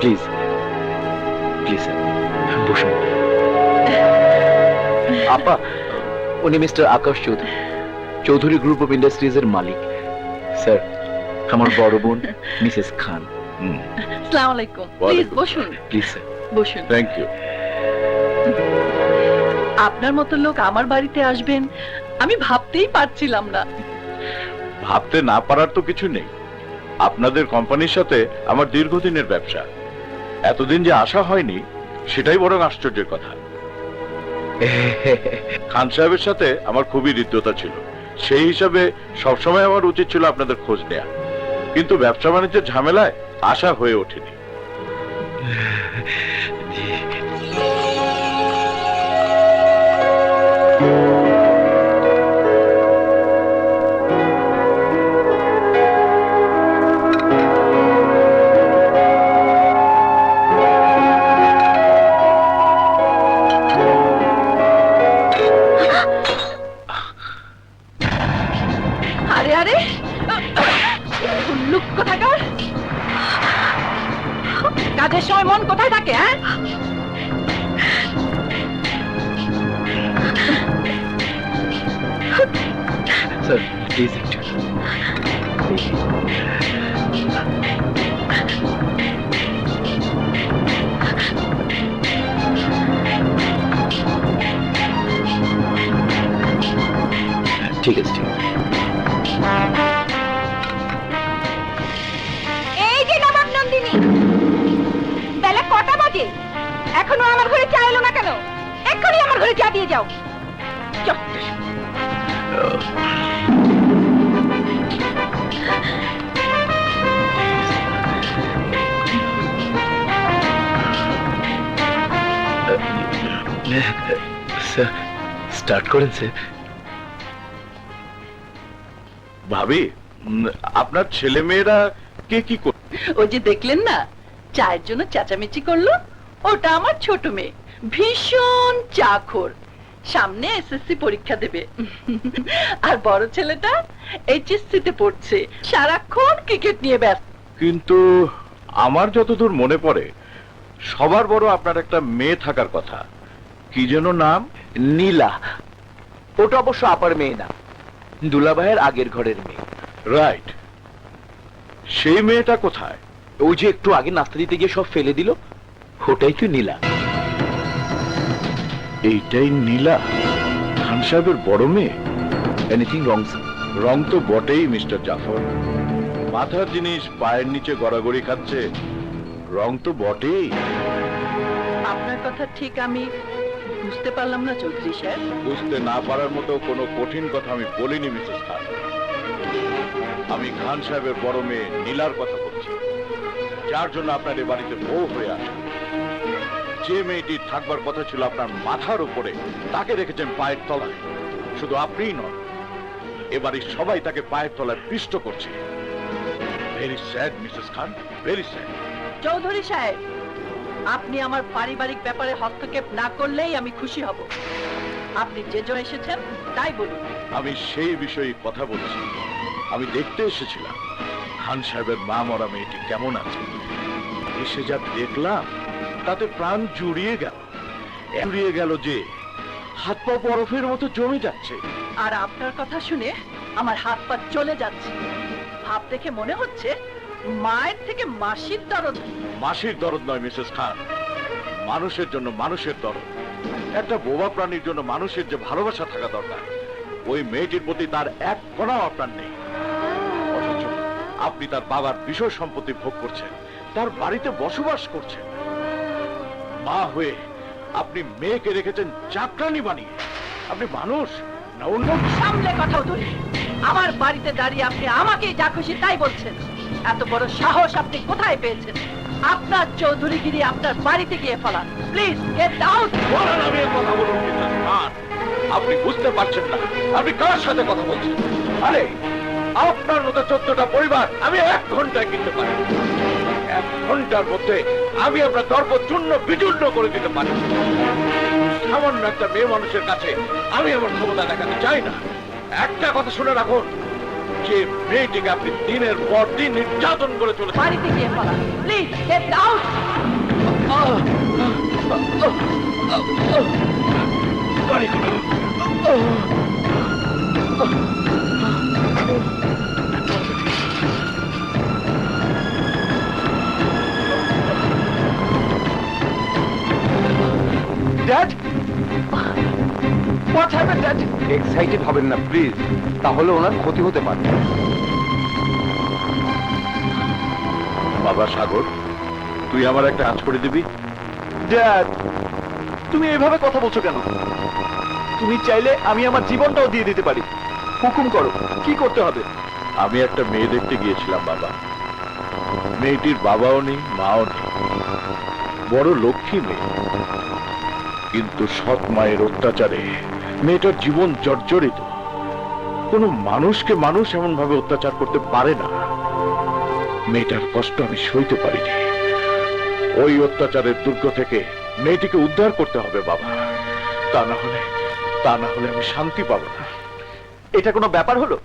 Please please বসুন। আপা, উনি mister Akash Chowdhury, Chowdhury group of industries এর মালিক। স্যার, আমার বড় বোন মিসেস খান। আসসালামু আলাইকুম। প্লিজ বসুন। Please sir. বসুন। Thank you. আপনার মতো লোক আমার বাড়িতে আসবেন আমি ভাবতেই পারছিলাম না। ভাবতে না পারার তো কিছু নেই। আপনাদের কোম্পানির সাথে আমার দীর্ঘদিনের ব্যবসা, এতদিন যে আশা হয়নি সেটাই বরং আশ্চর্যের কথা। খান সাহেবের সাথে আমার খুবই হৃদ্যতা ছিল, সেই হিসাবে সবসময় আমার উচিত ছিল আপনাদের খোঁজ নেয়া, কিন্তু ব্যবসা বাণিজ্যের ঝামেলায় আশা হয়ে ওঠেনি। আরে আরে উল্লুক কোথাকার, কাজের সময় মন কোথায় থাকে? হ্যাঁ, স্যার প্লিজ একটু। ঠিক আছে, ঠিক আছে। এই যে নবাব নন্দিনী, বেলা কটা বাজে? এখনো আমার ঘরে চা এলো না কেন? এক্ষুনি আমার ঘরে চা দিয়ে যাও। স্যার স্টার্ট করেন স্যার। ভাবি, আপনার ছেলে মেয়েরা কে কি করে? ওই যে দেখলেন না, চায়ের জন্য চেঁচামেচি করলো, ওটা আমার ছোট মেয়ে, ভীষণ চাখোর, সামনে এসএসসি পরীক্ষা দেবে। আর বড় ছেলেটা এইচএসসি তে পড়ছে, সারাক্ষণ ক্রিকেট নিয়ে ব্যস্ত। কিন্তু আমার যতদূর মনে পড়ে সবার বড় আপনার একটা মেয়ে থাকার কথা, কি যেন নাম? নীলা। ওটা অবশ্য আপার মেয়ে না, দুলাভাইয়ের আগের ঘরের মেয়ে। রাইট। সেই মেয়েটা কোথায়? ওই যে একটু আগে নাস্তা দিতে গিয়ে সব ফেলে দিল, ওটাই তো নীলা। এইটাই নীলা, খান সাহেবের বড় মেয়ে? Anything wrong? রং তো বটেই মিস্টার জাফর, মাথার জিনিস পায়ের নিচে গড়াগড়ি খাচ্ছে, রং তো বটেই। আপনার কথা ঠিক আমি বুঝতে পারলাম না চৌধুরী সাহেব। বুঝতে না পারার মতো কোনো কঠিন কথা আমি বলিনি মিসেস খান। আমি খান সাহেবের বড় মেয়ে নীলার কথা বলছি, যার জন্য আপনার এ বাড়িতে বউ হয়ে আসে। যে মেয়েটি থাকবার কথা ছিল আপনার মাথার উপরে, তাকে রেখেছেন পায়ের তলায়। শুধু আপনিই নন, এ বাড়ির সবাই তাকে পায়ের তলায় পিষ্ট করছে। ভেরি স্যাড মিসেস খান, ভেরি স্যাড। চৌধুরী সাহেব, আপনি আমার পারিবারিক ব্যাপারে হস্তক্ষেপ না করলেই আমি খুশি হব। আপনি যে জন্য এসেছেন তাই বলুন। আমি সেই বিষয়ে কথা বলছি। আমি দেখতে এসেছিলাম খান সাহেবের মা মরা মেয়েটি কেমন আছে। এসে যা দেখলাম তাতে প্রাণ জুড়িয়ে গেল যে হাত পা বরফের মতো জমে যাচ্ছে। আর আপনার কথা শুনে আমার হাত পা চলে যাচ্ছে। ভাব দেখে মনে হচ্ছে মায়ের থেকে মাসির দরদ। মাসির দরদ নয় মিসেস খান, মানুষের জন্য মানুষের দরদ। একটা বোবা প্রাণীর জন্য মানুষের যে ভালোবাসা থাকা দরকার, ওই মেয়েটির প্রতি তার এক কণাও আপনার নেই। অথচ আপনি তার বাবার বিষয় সম্পত্তি ভোগ করছেন, তার বাড়িতে বসবাস করছেন। মা হয়ে আপনি মেয়েকে রেখেছেন চাকরানি বানিয়ে। আপনি মানুষ না অন্য? সামলে কথা বলুন। আমার বাড়িতে দাঁড়িয়ে আপনি আমাকে যা খুশি তাই বলছেন। এত বড় সাহস আপনি কোথায় পেয়েছেন? আপনার চৌধুরীগিরি আপনার বাড়িতে গিয়ে ফেলান। Please get out. বলার আমি কথা বলুন মিসেস খান, আপনি বুঝতে পারছেন না আপনি কার সাথে কথা বলছেন। আরে আপনার মতো 14টা পরিবার আমি 1 ঘন্টায় কিনতে পারি। 1 ঘন্টার মধ্যে আমি আপনার দর্প চূর্ণ বিচূর্ণ করে দিতে পারি। সামান্য একটা মেয়ে মানুষের কাছে আমি আমার ক্ষমতা দেখাতে চাই না। একটা কথা শুনে রাখুন, যে মেয়েটিকে আপনি দিনের পর দিন নির্যাতন করে চলেছেন। বাড়িতে গিয়ে ফেলান। Please get out. Dad, what happened dad? Excited হবেন না প্লিজ, তাহলে ওনার ক্ষতি হতে পারে। বাবা সাগর, তুই আমার একটা কাজ করে দিবি? ড্যাড, তুমি এইভাবে কথা বলছো কেন? তুমি চাইলে আমি আমার জীবনটাও দিয়ে দিতে পারি। হুকুম করো, কি করতে হবে? আমি একটা মেয়ে দেখতে গিয়েছিলাম বাবা। মেয়েটির বাবাও নেই, মাও নেই, বড় লক্ষ্মী মেয়ে, কিন্তু সৎ মায়ের অত্যাচারে মেয়েটার জীবন জর্জরিত। কোনো মানুষকে মানুষ এমন ভাবে অত্যাচার করতে পারে না। মেয়েটার কষ্ট আমি সইতে পারিনি। ওই অত্যাচারের দুর্গ থেকে মেয়েটিকে উদ্ধার করতে হবে বাবা, তা না হলে আমি শান্তি পাবো না। এটা কোনো ব্যাপার হলো?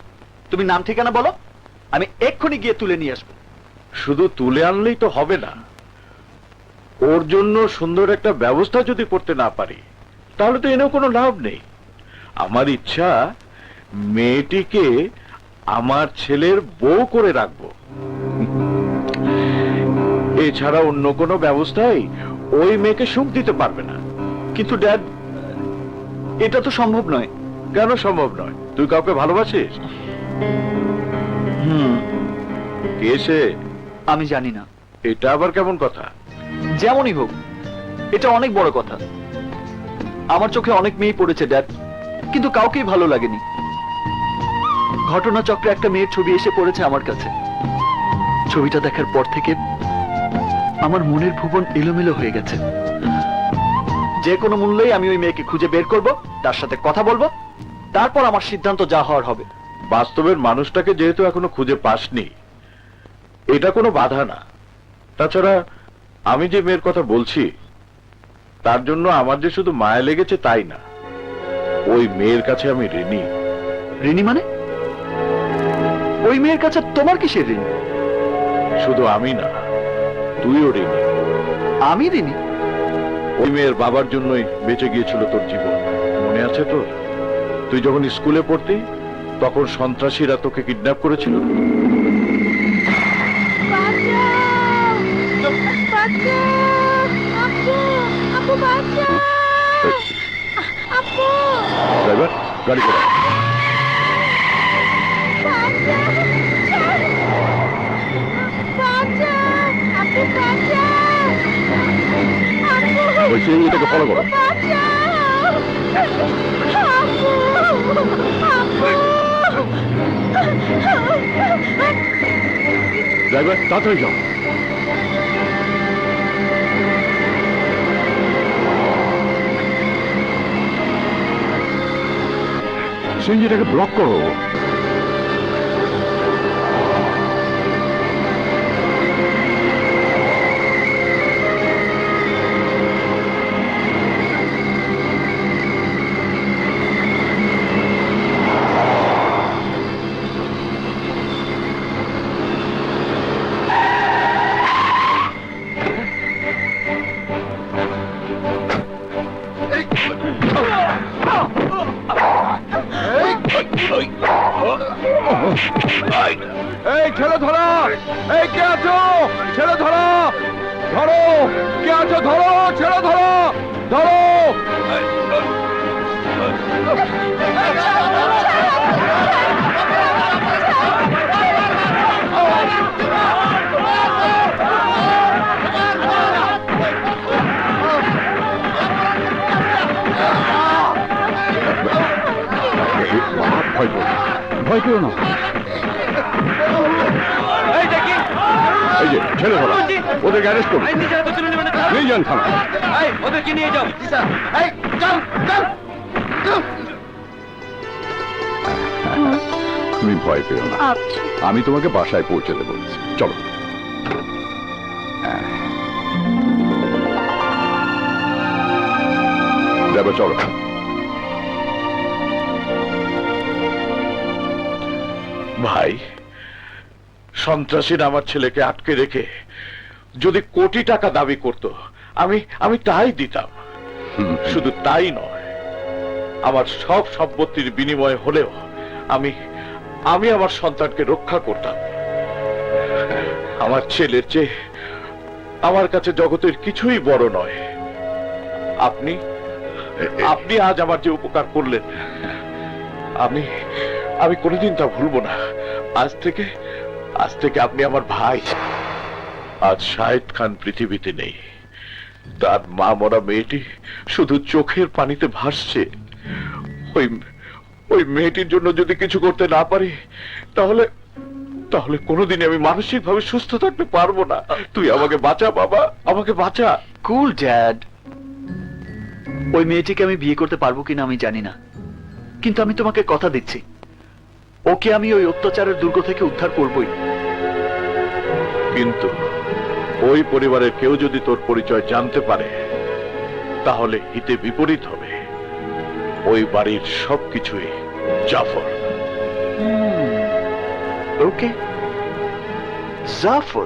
তুমি নাম ঠিকানা বলো, আমি এক্ষুনি গিয়ে তুলে নিয়ে আসবো। শুধু তুলে আনলেই তো হবে না, ওর জন্য সুন্দর একটা ব্যবস্থা যদি করতে না পারি তাহলে তো এনেও কোনো লাভ নেই। আমার ইচ্ছা মেয়েটিকে আমার ছেলের বউ করে রাখবো। এছাড়া অন্য কোনো ব্যবস্থাই ওই মেয়েকে সুখ দিতে পারবে না। কিন্তু ড্যাড, এটা তো সম্ভব নয়। কেন সম্ভব নয়? তুই কাউকে ভালোবাসিস? কে সে? আমি জানি না। এটা আবার কেমন কথা? যেমনই হোক, এটা অনেক বড় কথা। আমার চোখে অনেক মেয়ে পড়েছে ড্যাড, কিন্তু কাউকেই ভালো লাগেনি। ঘটনাচক্রে একটা মেয়ের ছবি এসে পড়েছে আমার কাছে। ছবিটা দেখার পর থেকে আমার মনের ভুবন এলোমেলো হয়ে গেছে। যে কোনো মূল্যেই আমি ওই মেয়েকে খুঁজে বের করব, তার সাথে কথা বলবো, তারপর আমার সিদ্ধান্ত যা হওয়ার হবে। বাস্তবের মানুষটাকে যেহেতু এখনো খুঁজে পাসনি, এটা কোনো বাধা না। তাছাড়া আমি যে মেয়ের কথা বলছি তার জন্য আমার যে শুধু মায়া লেগেছে তাই না, ওই মেয়ের কাছে আমি ঋণী। ঋণী মানে? ওই মেয়ের কাছে তোমার কিসের ঋণ? শুধু আমি না, তুইও ঋণী। আমি ঋণী? ওই মেয়ের বাবার জন্যই বেঁচে গিয়েছিল তোর জীবন, মনে আছে তোর? তুই যখন স্কুলে পড়তি তখন সন্ত্রাসীরা তোকে কিডন্যাপ করেছিল। ড্রাইভার, গাড়ি করে। বলছি এটাকে ফলো করো। ড্রাইভার, তাড়াতাড়ি যাও। সিএনজিটাকে ব্লক করো। এই ছেলে ধরো, এই কে আছো? ছেলে ধরো, ধরো, কে আছো? ধরো, ছেলে ধরো, ধরো। ভয় পেও না। এই যে ছেলে ধরা, ওদেরকে অ্যারেস্ট করুন। নিয়ে যান থানা। ওদেরকে নিয়ে যাও। তুমি ভয় পেও না, আমি তোমাকে বাসায় পৌঁছে দেবো। চলো। যাবো, চলো। ভাই, সন্ত্রাসীরা আমার ছেলেকে আটকে রেখে যদি কোটি টাকা দাবি করত, আমি তাই দিতাম। শুধু তাই নয়, আমার সব সম্পত্তির বিনিময়ে হলেও আমি আমার সন্তানকে রক্ষা করতাম। আমার ছেলের চেয়ে আমার কাছে জগতের কিছুই বড় নয়। আপনি আজ আমার যে উপকার করলেন, আমি কোনোদিন তা ভুলবো না। আজ থেকে আপনি আমার ভাই। আজ শাহিদ খান পৃথিবীতে নেই, তার মা মরা মেয়েটি শুধু চোখের পানিতে ভাসছে। ওই মেয়েটির জন্য যদি কিছু করতে না পারি, তাহলে কোনোদিন আমি মানসিক ভাবে সুস্থ থাকতে পারবো না। তুই আমাকে বাঁচা বাবা, আমাকে বাঁচা। কুল ড্যাড। ওই মেয়েটিকে আমি বিয়ে করতে পারবো কিনা আমি জানি না, কিন্তু আমি তোমাকে কথা দিচ্ছি, ওকে আমি ওই অত্যাচারের দুর্গ থেকে উদ্ধার করবই। কিন্তু ওই পরিবারের কেউ যদি তোর পরিচয় জানতে পারে, তাহলে হিতে বিপরীত হবে। ওই বাড়ির সবকিছুই জাফর। ওকে, জাফর।